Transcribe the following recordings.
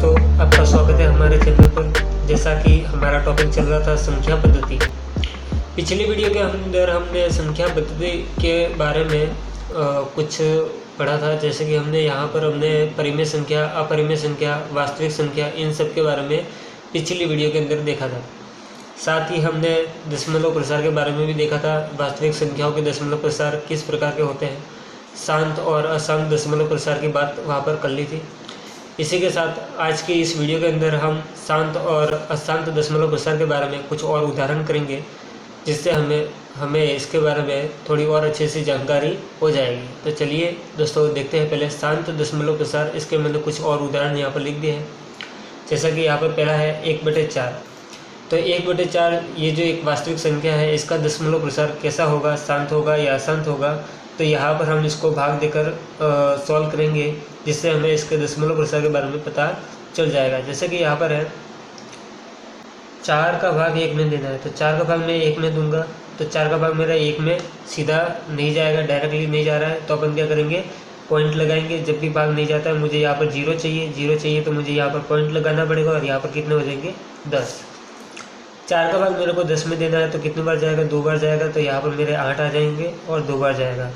दोस्तों, आपका स्वागत है हमारे चैनल पर। जैसा कि हमारा टॉपिक चल रहा था संख्या पद्धति। पिछली वीडियो के अंदर हमने संख्या पद्धति के बारे में कुछ पढ़ा था। जैसे कि हमने यहाँ पर परिमेय संख्या, अपरिमेय संख्या, वास्तविक संख्या, इन सब के बारे में पिछली वीडियो के अंदर देखा था। साथ ही हमने दशमलव प्रसार के बारे में भी देखा था। वास्तविक संख्याओं के दशमलव प्रसार किस प्रकार के होते हैं, शांत और अशांत दशमलव प्रसार की बात वहाँ पर कर ली थी। इसी के साथ आज की इस वीडियो के अंदर हम शांत और अशांत दशमलव प्रसार के बारे में कुछ और उदाहरण करेंगे, जिससे हमें इसके बारे में थोड़ी और अच्छे से जानकारी हो जाएगी। तो चलिए दोस्तों देखते हैं पहले शांत दशमलव प्रसार। इसके मैंने कुछ और उदाहरण यहाँ पर लिख दिए हैं। जैसा कि यहाँ पर पहला है 1/4। तो 1/4 ये जो एक वास्तविक संख्या है, इसका दशमलव प्रसार कैसा होगा, शांत होगा या अशांत होगा। तो यहाँ पर हम इसको भाग देकर सॉल्व करेंगे, जिससे हमें इसके दशमलव प्रसार के बारे में पता चल जाएगा। जैसे कि यहाँ पर है 4 का भाग 1 में देना है, तो 4 का भाग मैं 1 में दूंगा। तो 4 का भाग मेरा 1 में सीधा नहीं जाएगा, डायरेक्टली नहीं जा रहा है। तो अपन क्या करेंगे, पॉइंट लगाएंगे। जब भी भाग नहीं जाता है, मुझे यहाँ पर 0 चाहिए, तो मुझे यहाँ पर पॉइंट लगाना पड़ेगा। और यहाँ पर कितने हो जाएंगे, 10। 4 का भाग मेरे को 10 में देना है, तो कितनी बार जाएगा, 2 बार जाएगा। तो यहाँ पर मेरे 8 आ जाएंगे और 2 बार जाएगा।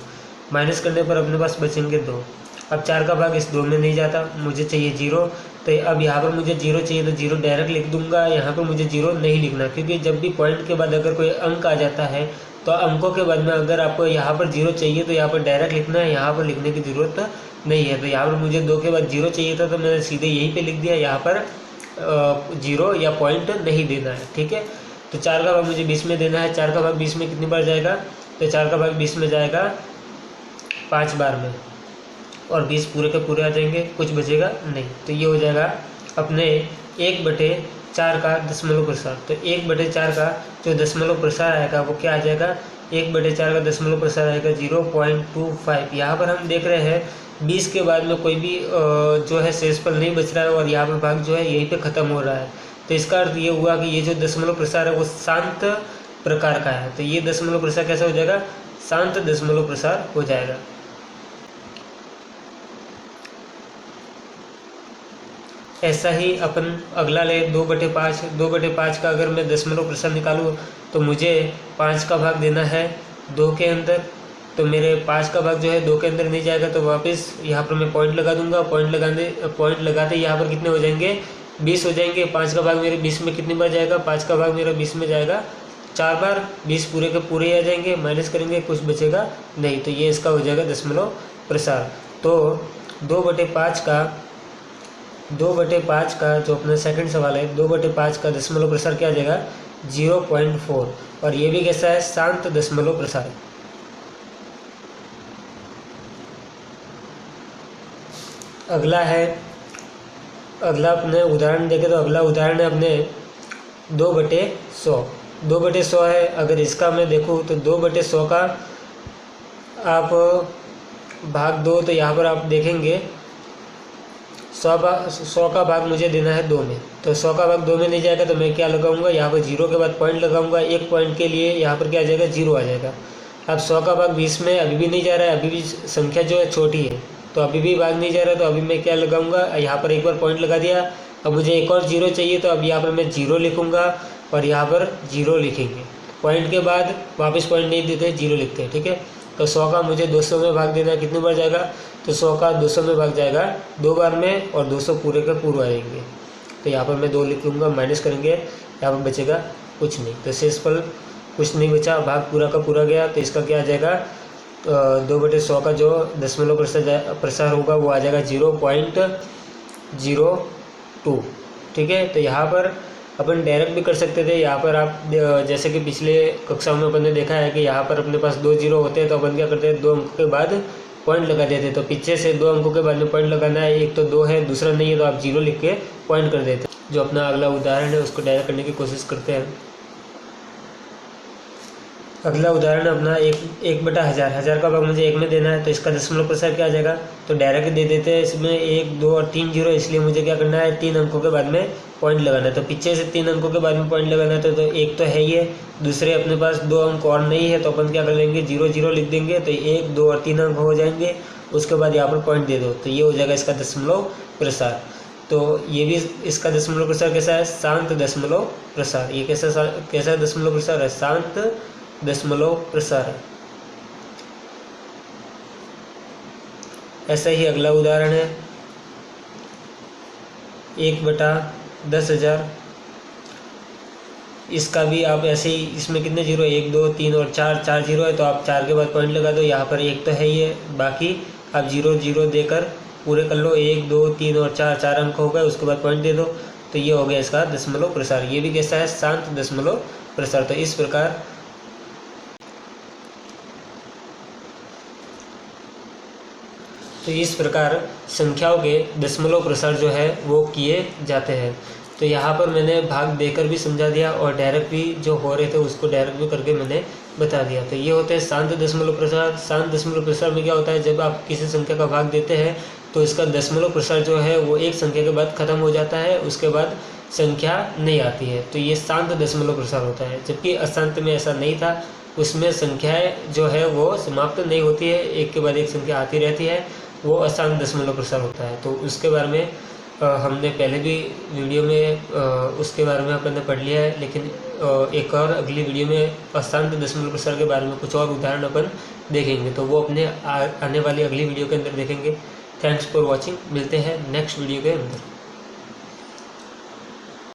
माइनस करने पर अपने पास बचेंगे 2। अब 4 का भाग इस 2 में नहीं जाता, मुझे चाहिए 0। तो अब यहाँ पर मुझे 0 चाहिए, तो 0 डायरेक्ट लिख दूंगा। यहाँ पर मुझे 0 नहीं लिखना, क्योंकि जब भी पॉइंट के बाद अगर कोई अंक आ जाता है, तो अंकों के बाद में अगर आपको यहाँ पर 0 चाहिए तो यहाँ पर डायरेक्ट लिखना है, यहाँ पर लिखने की ज़रूरत नहीं है। तो यहाँ पर मुझे 2 के बाद 0 चाहिए था, तो मैंने सीधे यहीं पर लिख दिया। यहाँ पर 0 या पॉइंट नहीं देना है, ठीक है। तो 4 का भाग मुझे 20 में देना है। 4 का भाग 20 में कितनी बार जाएगा, तो 4 का भाग 20 में जाएगा 5 बार में, और 20 पूरे के पूरे आ जाएंगे, कुछ बचेगा नहीं। तो ये हो जाएगा अपने 1/4 का दशमलव प्रसार। तो 1/4 का जो दशमलव प्रसार आएगा वो क्या आ जाएगा, 1/4 का दशमलव प्रसार आएगा 0.25। यहाँ पर हम देख रहे हैं 20 के बाद में कोई भी जो है शेषफल नहीं बच रहा है, और यहाँ पर भाग जो है यहीं पे ख़त्म हो रहा है। तो इसका अर्थ ये हुआ कि ये जो दशमलव प्रसार है वो शांत प्रकार का है। तो ये दशमलव प्रसार कैसा हो जाएगा, शांत दशमलव प्रसार हो जाएगा। ऐसा ही अपन अगला ले 2/5। 2/5 का अगर मैं दशमलव प्रसार निकालूँ, तो मुझे 5 का भाग देना है 2 के अंदर। तो मेरे 5 का भाग जो है 2 के अंदर नहीं जाएगा, तो वापस यहाँ पर मैं पॉइंट लगा दूंगा। पॉइंट लगाते यहाँ पर कितने हो जाएंगे, 20 हो जाएंगे। 5 का भाग मेरे 20 में कितनी बार जाएगा, 5 का भाग मेरा 20 में जाएगा 4 बार। 20 पूरे के पूरे आ जाएंगे, माइनस करेंगे, कुछ बचेगा नहीं। तो ये इसका हो जाएगा दशमलव प्रसार। तो 2/5 का जो अपना सेकंड सवाल है, 2/5 का दशमलव प्रसार क्या आ जाएगा, 0.4। और ये भी कैसा है, शांत दशमलव प्रसार। अगला अपने उदाहरण देखें, तो अगला उदाहरण है अपने 2/100। 2/100 है। अगर इसका मैं देखूँ तो 2/100 का आप भाग दो, तो यहाँ पर आप देखेंगे 100 का भाग मुझे देना है 2 में। तो 100 का भाग 2 में नहीं जाएगा, तो मैं क्या लगाऊंगा, यहाँ पर 0 के बाद पॉइंट लगाऊंगा। एक पॉइंट के लिए यहाँ पर क्या आ जाएगा, 0 आ जाएगा। अब 100 का भाग 20 में अभी भी नहीं जा रहा है, अभी भी संख्या जो है छोटी है, तो अभी भी भाग नहीं जा रहा है। तो अभी मैं क्या लगाऊंगा, यहाँ पर एक बार पॉइंट लगा दिया। अब मुझे एक और 0 चाहिए, तो अब यहाँ पर मैं 0 लिखूंगा और यहाँ पर 0 लिखेंगे। पॉइंट के बाद वापस पॉइंट नहीं देते, 0 लिखते हैं, ठीक है। तो 100 का मुझे 200 में भाग देना है, कितनी बार जाएगा, तो 100 का 200 में भाग जाएगा 2 बार में, और 200 पूरे के पूरे आएंगे। तो यहाँ पर मैं 2 लिख लूँगा, माइनस करेंगे, यहाँ पर बचेगा कुछ नहीं। तो शेषफल कुछ नहीं बचा, भाग पूरा का पूरा गया। तो इसका क्या आ जाएगा, 2/100 का जो दशमलव प्रसार होगा वो आ जाएगा 0.02, ठीक है। तो यहाँ पर अपन डायरेक्ट भी कर सकते थे। यहाँ पर आप जैसे कि पिछले कक्षाओं में अपन ने देखा है कि यहाँ पर अपने पास 2 0 होते हैं, तो अपन क्या करते हैं, 2 अंकों के बाद पॉइंट लगा देते हैं। तो पीछे से 2 अंकों के बाद में पॉइंट लगाना है, एक तो 2 है, दूसरा नहीं है, तो आप 0 लिख के पॉइंट कर देते हैं। जो अपना अगला उदाहरण है उसको डायरेक्ट करने की कोशिश करते हैं। अगला उदाहरण अपना 1/1000। 1000 का भाग मुझे 1 में देना है, तो इसका दशमलव प्रसार क्या आ जाएगा, तो डायरेक्ट दे देते हैं। इसमें 1, 2 और 3 0, इसलिए मुझे क्या करना है, 3 अंकों के बाद में पॉइंट लगाना है। तो पीछे से 3 अंकों के बाद में पॉइंट लगाना है, तो एक तो है ही है, दूसरे अपने पास 2 अंक और नहीं है, तो अपन क्या कर लेंगे, 0 0 लिख देंगे। तो 1, 2 और 3 अंक हो जाएंगे। उसके बाद यहाँ पर पॉइंट दे दो, तो ये हो जाएगा इसका दशमलव प्रसार। तो ये भी इसका दशमलव प्रसार कैसा है, शांत दशमलव प्रसार। ये कैसा दशमलव प्रसार है, शांत दशमलव प्रसार है। ऐसा ही अगला उदाहरण है 1/10,000। इसका भी आप ऐसे ही, इसमें कितने जीरो, 1 2 3 और 4 जीरो है, तो आप 4 के बाद पॉइंट लगा दो। यहाँ पर 1 तो है ही है, बाकी आप 0 0 देकर पूरे कर लो। 1 2 3 और 4 अंक हो गए, उसके बाद पॉइंट दे दो। तो ये हो गया इसका दशमलव प्रसार। ये भी कैसा है, शांत दशमलव प्रसार। तो इस प्रकार संख्याओं के दशमलव प्रसार जो है वो किए जाते हैं। तो यहाँ पर मैंने भाग देकर भी समझा दिया और डायरेक्ट भी जो हो रहे थे उसको डायरेक्ट भी करके मैंने बता दिया। तो ये होते हैं शांत दशमलव प्रसार। शांत दशमलव प्रसार में क्या होता है, जब आप किसी संख्या का भाग देते हैं तो इसका दशमलव प्रसार जो है वो एक संख्या के बाद खत्म हो जाता है, उसके बाद संख्या नहीं आती है। तो ये शांत दशमलव प्रसार होता है। जबकि अशांत में ऐसा नहीं था, उसमें संख्याएँ जो है वो समाप्त नहीं होती है, एक के बाद एक संख्या आती रहती है, वो अशांत दशमलव प्रसार होता है। तो उसके बारे में हमने पहले भी वीडियो में उसके बारे में अपन ने पढ़ लिया है, लेकिन एक और अगली वीडियो में अशांत दशमलव प्रसार के बारे में कुछ और उदाहरण अपन देखेंगे। तो वो अपने आने वाली अगली वीडियो के अंदर देखेंगे। Thanks for watching. मिलते हैं नेक्स्ट वीडियो के अंदर।